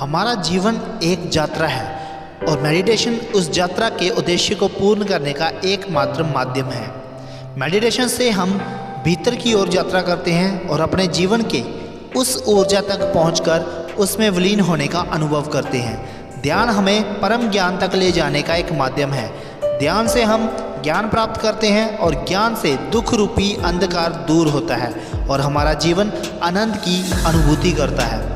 हमारा जीवन एक यात्रा है और मेडिटेशन उस यात्रा के उद्देश्य को पूर्ण करने का एकमात्र माध्यम है। मेडिटेशन से हम भीतर की ओर यात्रा करते हैं और अपने जीवन के उस ऊर्जा तक पहुंचकर उसमें विलीन होने का अनुभव करते हैं। ध्यान हमें परम ज्ञान तक ले जाने का एक माध्यम है। ध्यान से हम ज्ञान प्राप्त करते हैं और ज्ञान से दुख रूपी अंधकार दूर होता है और हमारा जीवन आनंद की अनुभूति करता है।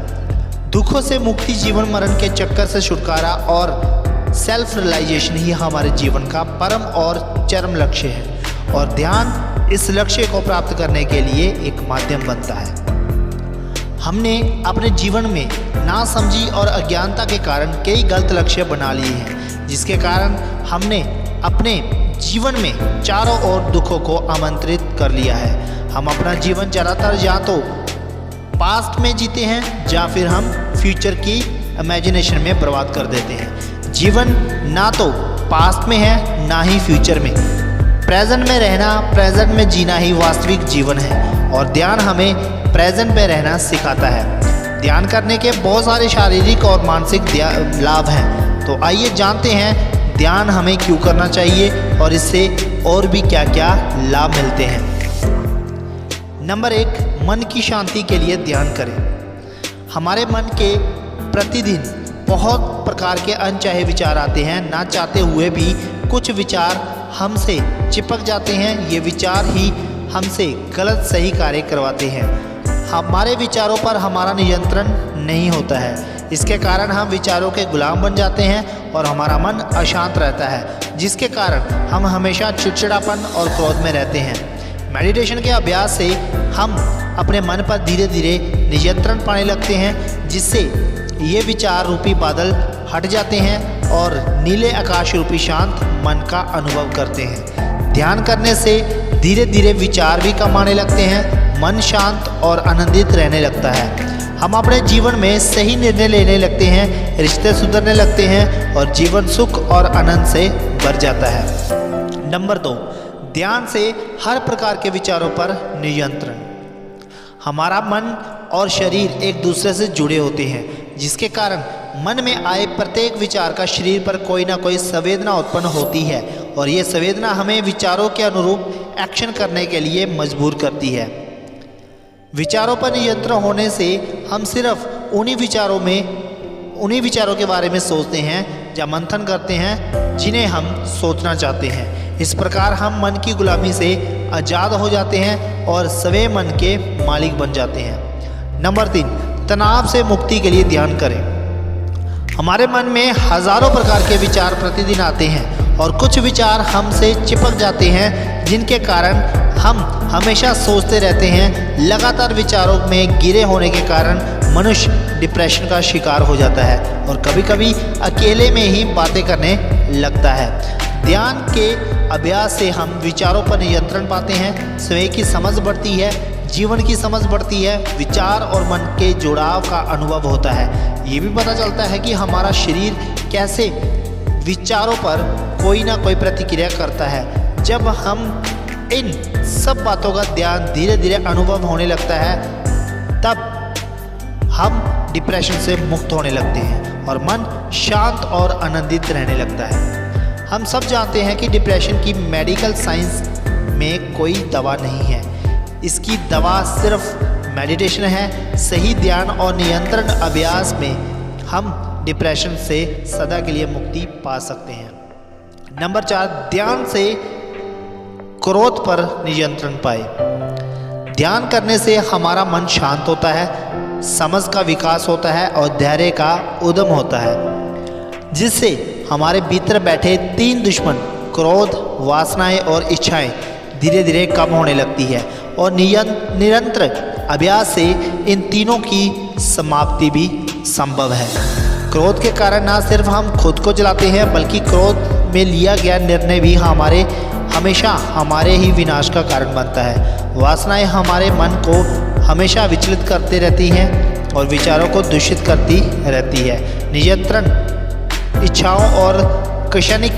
दुखों से मुक्ति, जीवन मरण के चक्कर से छुटकारा और सेल्फ रियलाइजेशन ही हमारे जीवन का परम और चरम लक्ष्य है और ध्यान इस लक्ष्य को प्राप्त करने के लिए एक माध्यम बनता है। हमने अपने जीवन में नासमझी और अज्ञानता के कारण कई गलत लक्ष्य बना लिए हैं, जिसके कारण हमने अपने जीवन में चारों ओर दुखों को आमंत्रित कर लिया है। हम अपना जीवन ज़्यादातर या तो पास्ट में जीते हैं या फिर हम फ्यूचर की इमेजिनेशन में बर्बाद कर देते हैं। जीवन ना तो पास्ट में है ना ही फ्यूचर में। प्रेजेंट में रहना, प्रेजेंट में जीना ही वास्तविक जीवन है और ध्यान हमें प्रेजेंट में रहना सिखाता है। ध्यान करने के बहुत सारे शारीरिक और मानसिक लाभ हैं, तो आइए जानते हैं ध्यान हमें क्यों करना चाहिए और इससे और भी क्या क्या लाभ मिलते हैं। नंबर 1, मन की शांति के लिए ध्यान करें। हमारे मन के प्रतिदिन बहुत प्रकार के अनचाहे विचार आते हैं। ना चाहते हुए भी कुछ विचार हमसे चिपक जाते हैं। ये विचार ही हमसे गलत सही कार्य करवाते हैं। हमारे विचारों पर हमारा नियंत्रण नहीं होता है। इसके कारण हम विचारों के गुलाम बन जाते हैं और हमारा मन अशांत रहता है, जिसके कारण हम हमेशा चिड़चिड़ापन और क्रोध में रहते हैं। मेडिटेशन के अभ्यास से हम अपने मन पर धीरे धीरे नियंत्रण पाने लगते हैं, जिससे ये विचार रूपी बादल हट जाते हैं और नीले आकाश रूपी शांत मन का अनुभव करते हैं। ध्यान करने से धीरे धीरे विचार भी कम आने लगते हैं, मन शांत और आनंदित रहने लगता है। हम अपने जीवन में सही निर्णय लेने लगते हैं, रिश्ते सुधरने लगते हैं और जीवन सुख और आनंद से भर जाता है। नंबर 2, ध्यान से हर प्रकार के विचारों पर नियंत्रण। हमारा मन और शरीर एक दूसरे से जुड़े होते हैं, जिसके कारण मन में आए प्रत्येक विचार का शरीर पर कोई ना कोई संवेदना उत्पन्न होती है और ये संवेदना हमें विचारों के अनुरूप एक्शन करने के लिए मजबूर करती है। विचारों पर नियंत्रण होने से हम सिर्फ उन्हीं विचारों के बारे में सोचते हैं या मंथन करते हैं जिन्हें हम सोचना चाहते हैं। इस प्रकार हम मन की गुलामी से आज़ाद हो जाते हैं और स्वयं मन के मालिक बन जाते हैं। नंबर 3, तनाव से मुक्ति के लिए ध्यान करें। हमारे मन में हजारों प्रकार के विचार प्रतिदिन आते हैं और कुछ विचार हमसे चिपक जाते हैं, जिनके कारण हम हमेशा सोचते रहते हैं। लगातार विचारों में गिरे होने के कारण मनुष्य डिप्रेशन का शिकार हो जाता है और कभी कभी अकेले में ही बातें करने लगता है। ध्यान के अभ्यास से हम विचारों पर नियंत्रण पाते हैं, स्वयं की समझ बढ़ती है, जीवन की समझ बढ़ती है, विचार और मन के जुड़ाव का अनुभव होता है। ये भी पता चलता है कि हमारा शरीर कैसे विचारों पर कोई ना कोई प्रतिक्रिया करता है। जब हम इन सब बातों का ध्यान धीरे धीरे अनुभव होने लगता है, तब हम डिप्रेशन से मुक्त होने लगते हैं और मन शांत और आनंदित रहने लगता है। हम सब जानते हैं कि डिप्रेशन की मेडिकल साइंस में कोई दवा नहीं है। इसकी दवा सिर्फ मेडिटेशन है। सही ध्यान और नियंत्रण अभ्यास में हम डिप्रेशन से सदा के लिए मुक्ति पा सकते हैं। नंबर 4, ध्यान से क्रोध पर नियंत्रण पाए। ध्यान करने से हमारा मन शांत होता है, समझ का विकास होता है और धैर्य का उद्यम होता है, जिससे हमारे भीतर बैठे 3 दुश्मन क्रोध, वासनाएं और इच्छाएं धीरे धीरे कम होने लगती है और निरंतर अभ्यास से इन तीनों की समाप्ति भी संभव है। क्रोध के कारण ना सिर्फ हम खुद को जलाते हैं, बल्कि क्रोध में लिया गया निर्णय भी हमेशा हमारे ही विनाश का कारण बनता है। वासनाएं हमारे मन को हमेशा विचलित करती रहती हैं और विचारों को दूषित करती रहती है। नियंत्रण इच्छाओं और क्षणिक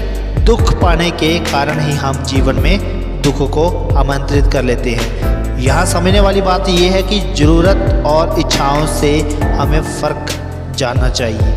दुख पाने के कारण ही हम जीवन में दुख को आमंत्रित कर लेते हैं। यहाँ समझने वाली बात यह है कि ज़रूरत और इच्छाओं से हमें फ़र्क जानना चाहिए।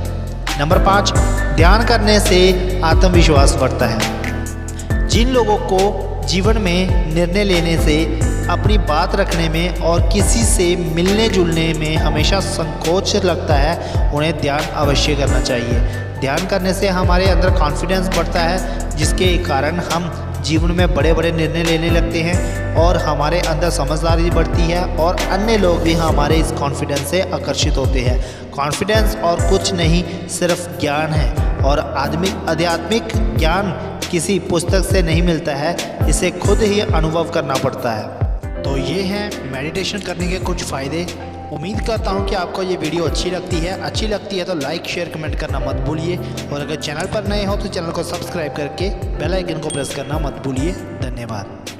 नंबर 5, ध्यान करने से आत्मविश्वास बढ़ता है। जिन लोगों को जीवन में निर्णय लेने से, अपनी बात रखने में और किसी से मिलने जुलने में हमेशा संकोच लगता है, उन्हें ध्यान अवश्य करना चाहिए। ध्यान करने से हमारे अंदर कॉन्फिडेंस बढ़ता है, जिसके कारण हम जीवन में बड़े बड़े निर्णय लेने लगते हैं और हमारे अंदर समझदारी बढ़ती है और अन्य लोग भी हमारे इस कॉन्फिडेंस से आकर्षित होते हैं। कॉन्फिडेंस और कुछ नहीं, सिर्फ ज्ञान है और आध्यात्मिक ज्ञान किसी पुस्तक से नहीं मिलता है, इसे खुद ही अनुभव करना पड़ता है। तो ये हैं मेडिटेशन करने के कुछ फ़ायदे। उम्मीद करता हूँ कि आपको ये वीडियो अच्छी लगती है तो लाइक शेयर कमेंट करना मत भूलिए और अगर चैनल पर नए हो तो चैनल को सब्सक्राइब करके बेल आइकन को प्रेस करना मत भूलिए। धन्यवाद।